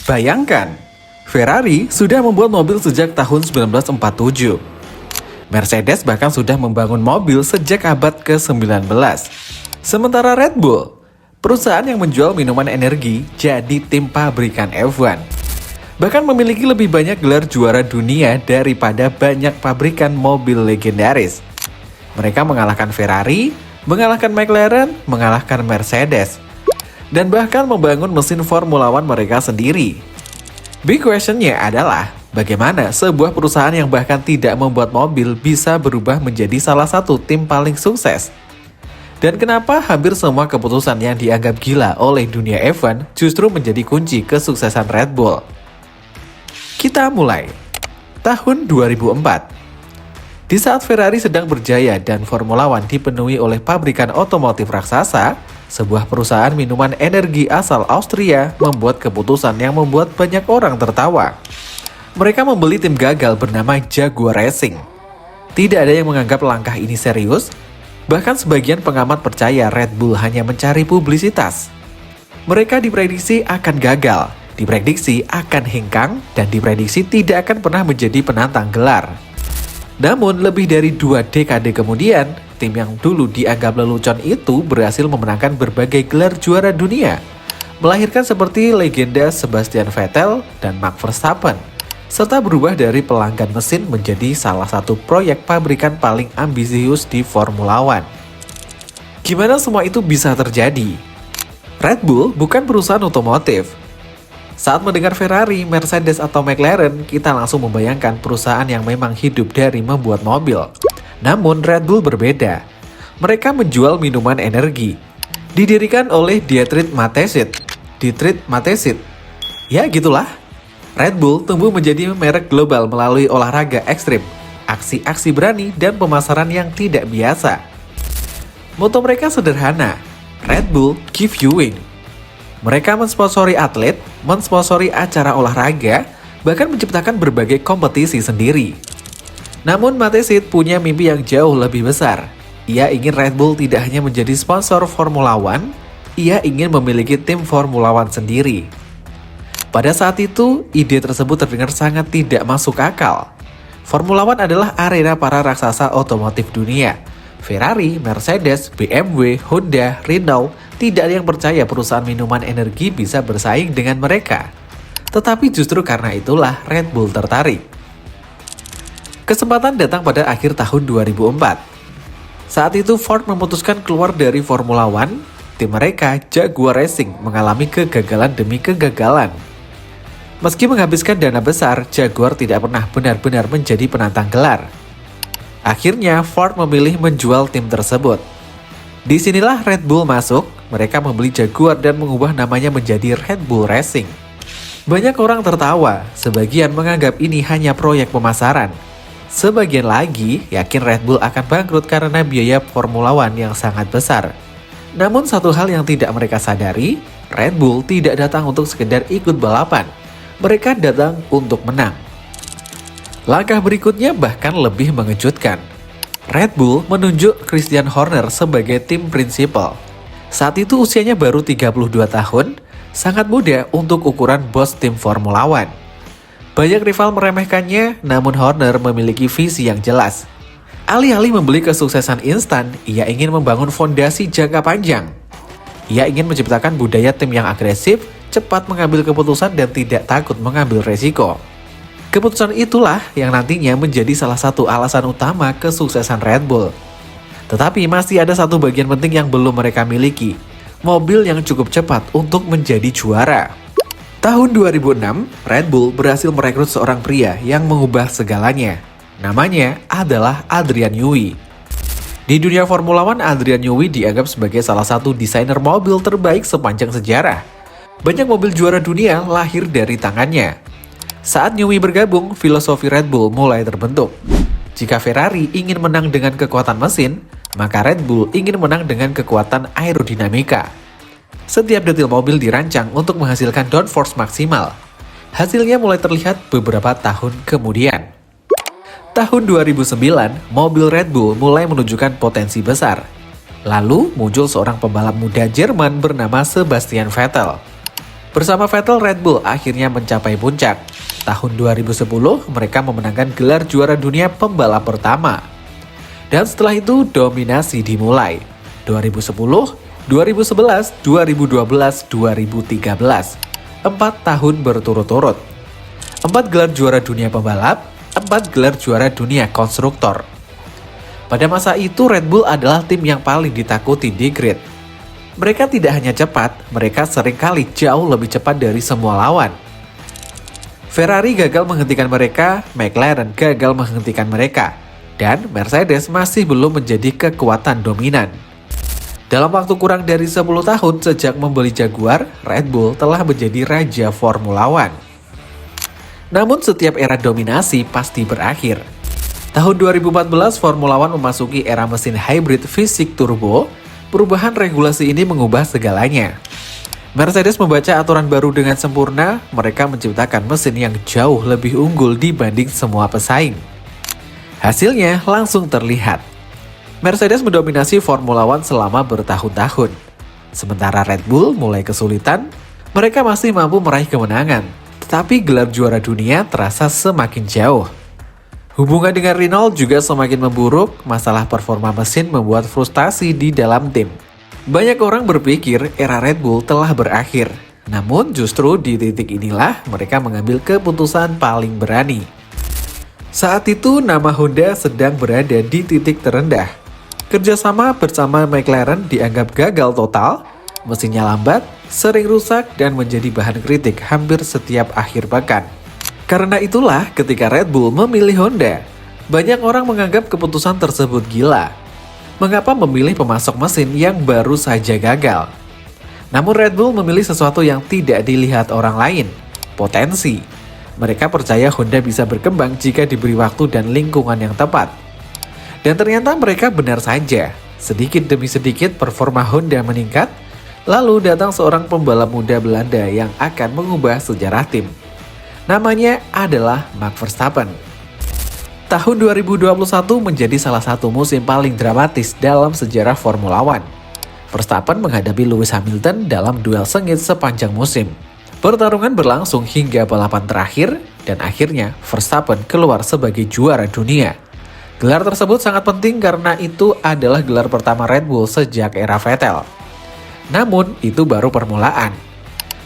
Bayangkan, Ferrari sudah membuat mobil sejak tahun 1947. Mercedes bahkan sudah membangun mobil sejak abad ke-19. Sementara Red Bull, perusahaan yang menjual minuman energi, jadi tim pabrikan F1. Bahkan memiliki lebih banyak gelar juara dunia daripada banyak pabrikan mobil legendaris. Mereka mengalahkan Ferrari, mengalahkan McLaren, mengalahkan Mercedes, dan bahkan membangun mesin Formula One mereka sendiri. Big question-nya adalah, bagaimana sebuah perusahaan yang bahkan tidak membuat mobil bisa berubah menjadi salah satu tim paling sukses? Dan kenapa hampir semua keputusan yang dianggap gila oleh dunia F1 justru menjadi kunci kesuksesan Red Bull? Kita mulai. Tahun 2004. Di saat Ferrari sedang berjaya dan Formula One dipenuhi oleh pabrikan otomotif raksasa, sebuah perusahaan minuman energi asal Austria membuat keputusan yang membuat banyak orang tertawa. Mereka membeli tim gagal bernama Jaguar Racing. Tidak ada yang menganggap langkah ini serius, bahkan sebagian pengamat percaya Red Bull hanya mencari publisitas. Mereka diprediksi akan gagal, diprediksi akan hengkang, dan diprediksi tidak akan pernah menjadi penantang gelar. Namun, lebih dari 2 dekade kemudian, tim yang dulu dianggap lelucon itu berhasil memenangkan berbagai gelar juara dunia, melahirkan seperti legenda Sebastian Vettel dan Max Verstappen, serta berubah dari pelanggan mesin menjadi salah satu proyek pabrikan paling ambisius di Formula One. Gimana semua itu bisa terjadi? Red Bull bukan perusahaan otomotif. Saat mendengar Ferrari, Mercedes, atau McLaren, kita langsung membayangkan perusahaan yang memang hidup dari membuat mobil. Namun Red Bull berbeda. Mereka menjual minuman energi. Didirikan oleh Dietrich Mateschitz. Ya gitulah. Red Bull tumbuh menjadi merek global melalui olahraga ekstrim, aksi-aksi berani, dan pemasaran yang tidak biasa. Moto mereka sederhana, Red Bull Give You Wing. Mereka mensponsori atlet, mensponsori acara olahraga, bahkan menciptakan berbagai kompetisi sendiri. Namun Mateschitz punya mimpi yang jauh lebih besar. Ia ingin Red Bull tidak hanya menjadi sponsor Formula One, ia ingin memiliki tim Formula One sendiri. Pada saat itu, ide tersebut terdengar sangat tidak masuk akal. Formula One adalah arena para raksasa otomotif dunia. Ferrari, Mercedes, BMW, Honda, Renault, tidak ada yang percaya perusahaan minuman energi bisa bersaing dengan mereka. Tetapi justru karena itulah Red Bull tertarik. Kesempatan datang pada akhir tahun 2004. Saat itu Ford memutuskan keluar dari Formula One. Tim mereka, Jaguar Racing, mengalami kegagalan demi kegagalan. Meski menghabiskan dana besar, Jaguar tidak pernah benar-benar menjadi penantang gelar. Akhirnya Ford memilih menjual tim tersebut. Disinilah Red Bull masuk. Mereka membeli Jaguar dan mengubah namanya menjadi Red Bull Racing. Banyak orang tertawa, sebagian menganggap ini hanya proyek pemasaran. Sebagian lagi yakin Red Bull akan bangkrut karena biaya Formula One yang sangat besar. Namun satu hal yang tidak mereka sadari, Red Bull tidak datang untuk sekedar ikut balapan. Mereka datang untuk menang. Langkah berikutnya bahkan lebih mengejutkan. Red Bull menunjuk Christian Horner sebagai tim prinsipal. Saat itu usianya baru 32 tahun, sangat muda untuk ukuran bos tim Formula One. Banyak rival meremehkannya, namun Horner memiliki visi yang jelas. Alih-alih membeli kesuksesan instan, ia ingin membangun fondasi jangka panjang. Ia ingin menciptakan budaya tim yang agresif, cepat mengambil keputusan, dan tidak takut mengambil resiko. Keputusan itulah yang nantinya menjadi salah satu alasan utama kesuksesan Red Bull. Tetapi masih ada satu bagian penting yang belum mereka miliki, mobil yang cukup cepat untuk menjadi juara. Tahun 2006, Red Bull berhasil merekrut seorang pria yang mengubah segalanya. Namanya adalah Adrian Newey. Di dunia Formula One, Adrian Newey dianggap sebagai salah satu desainer mobil terbaik sepanjang sejarah. Banyak mobil juara dunia lahir dari tangannya. Saat Newey bergabung, filosofi Red Bull mulai terbentuk. Jika Ferrari ingin menang dengan kekuatan mesin, maka Red Bull ingin menang dengan kekuatan aerodinamika. Setiap detil mobil dirancang untuk menghasilkan downforce maksimal. Hasilnya mulai terlihat beberapa tahun kemudian. Tahun 2009, mobil Red Bull mulai menunjukkan potensi besar. Lalu muncul seorang pembalap muda Jerman bernama Sebastian Vettel. Bersama Vettel, Red Bull akhirnya mencapai puncak. Tahun 2010, mereka memenangkan gelar juara dunia pembalap pertama. Dan setelah itu, dominasi dimulai. 2010, 2011, 2012, 2013. 4 tahun berturut-turut. 4 gelar juara dunia pembalap, 4 gelar juara dunia konstruktor. Pada masa itu, Red Bull adalah tim yang paling ditakuti di grid. Mereka tidak hanya cepat, mereka seringkali jauh lebih cepat dari semua lawan. Ferrari gagal menghentikan mereka, McLaren gagal menghentikan mereka, dan Mercedes masih belum menjadi kekuatan dominan. Dalam waktu kurang dari 10 tahun sejak membeli Jaguar, Red Bull telah menjadi raja Formula One. Namun setiap era dominasi pasti berakhir. Tahun 2014, Formula One memasuki era mesin hybrid fisik turbo. Perubahan regulasi ini mengubah segalanya. Mercedes membaca aturan baru dengan sempurna, mereka menciptakan mesin yang jauh lebih unggul dibanding semua pesaing. Hasilnya langsung terlihat. Mercedes mendominasi Formula One selama bertahun-tahun. Sementara Red Bull mulai kesulitan, mereka masih mampu meraih kemenangan, tetapi gelar juara dunia terasa semakin jauh. Hubungan dengan Renault juga semakin memburuk, masalah performa mesin membuat frustasi di dalam tim. Banyak orang berpikir era Red Bull telah berakhir, namun justru di titik inilah mereka mengambil keputusan paling berani. Saat itu nama Honda sedang berada di titik terendah. Kerjasama bersama McLaren dianggap gagal total, mesinnya lambat, sering rusak dan menjadi bahan kritik hampir setiap akhir pekan. Karena itulah ketika Red Bull memilih Honda, banyak orang menganggap keputusan tersebut gila. Mengapa memilih pemasok mesin yang baru saja gagal? Namun Red Bull memilih sesuatu yang tidak dilihat orang lain, potensi. Mereka percaya Honda bisa berkembang jika diberi waktu dan lingkungan yang tepat. Dan ternyata mereka benar saja, sedikit demi sedikit performa Honda meningkat, lalu datang seorang pembalap muda Belanda yang akan mengubah sejarah tim. Namanya adalah Max Verstappen. Tahun 2021 menjadi salah satu musim paling dramatis dalam sejarah Formula One. Verstappen menghadapi Lewis Hamilton dalam duel sengit sepanjang musim. Pertarungan berlangsung hingga balapan terakhir, dan akhirnya Verstappen keluar sebagai juara dunia. Gelar tersebut sangat penting karena itu adalah gelar pertama Red Bull sejak era Vettel. Namun, itu baru permulaan.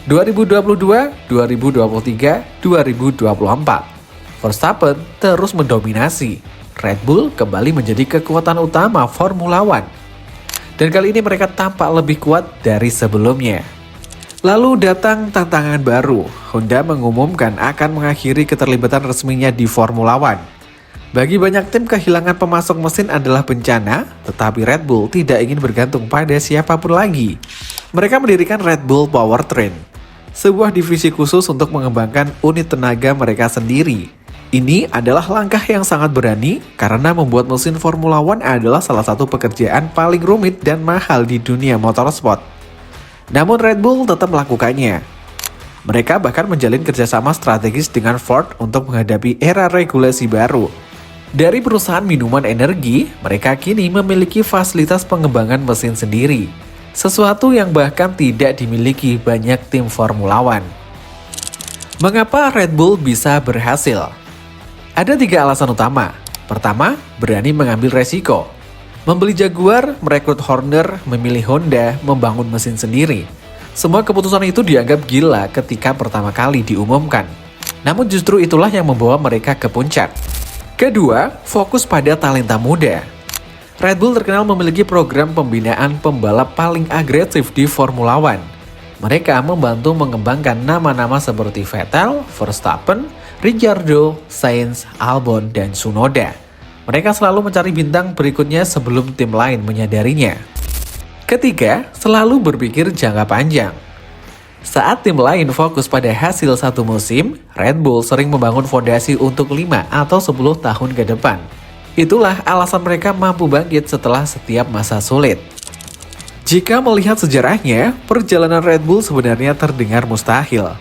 2022, 2023, 2024. Verstappen terus mendominasi. Red Bull kembali menjadi kekuatan utama Formula One. Dan kali ini mereka tampak lebih kuat dari sebelumnya. Lalu datang tantangan baru. Honda mengumumkan akan mengakhiri keterlibatan resminya di Formula One. Bagi banyak tim, kehilangan pemasok mesin adalah bencana, tetapi Red Bull tidak ingin bergantung pada siapapun lagi. Mereka mendirikan Red Bull Powertrain, sebuah divisi khusus untuk mengembangkan unit tenaga mereka sendiri. Ini adalah langkah yang sangat berani karena membuat mesin Formula One adalah salah satu pekerjaan paling rumit dan mahal di dunia motorsport. Namun Red Bull tetap melakukannya. Mereka bahkan menjalin kerjasama strategis dengan Ford untuk menghadapi era regulasi baru. Dari perusahaan minuman energi, mereka kini memiliki fasilitas pengembangan mesin sendiri. Sesuatu yang bahkan tidak dimiliki banyak tim Formula One. Mengapa Red Bull bisa berhasil? Ada 3 alasan utama. Pertama, berani mengambil resiko. Membeli Jaguar, merekrut Horner, memilih Honda, membangun mesin sendiri. Semua keputusan itu dianggap gila ketika pertama kali diumumkan. Namun justru itulah yang membawa mereka ke puncak. Kedua, fokus pada talenta muda. Red Bull terkenal memiliki program pembinaan pembalap paling agresif di Formula One. Mereka membantu mengembangkan nama-nama seperti Vettel, Verstappen, Ricciardo, Sainz, Albon, dan Tsunoda. Mereka selalu mencari bintang berikutnya sebelum tim lain menyadarinya. Ketiga, selalu berpikir jangka panjang. Saat tim lain fokus pada hasil satu musim, Red Bull sering membangun fondasi untuk 5 atau 10 tahun ke depan. Itulah alasan mereka mampu bangkit setelah setiap masa sulit. Jika melihat sejarahnya, perjalanan Red Bull sebenarnya terdengar mustahil.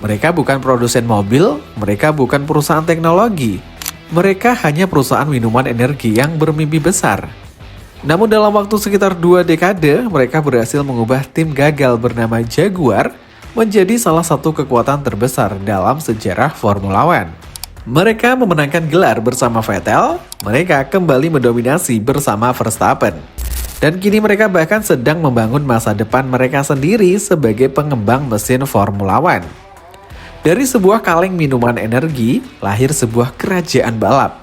Mereka bukan produsen mobil, mereka bukan perusahaan teknologi. Mereka hanya perusahaan minuman energi yang bermimpi besar. Namun dalam waktu sekitar 2 dekade, mereka berhasil mengubah tim gagal bernama Jaguar menjadi salah satu kekuatan terbesar dalam sejarah Formula One. Mereka memenangkan gelar bersama Vettel, mereka kembali mendominasi bersama Verstappen. Dan kini mereka bahkan sedang membangun masa depan mereka sendiri sebagai pengembang mesin Formula One. Dari sebuah kaleng minuman energi, lahir sebuah kerajaan balap.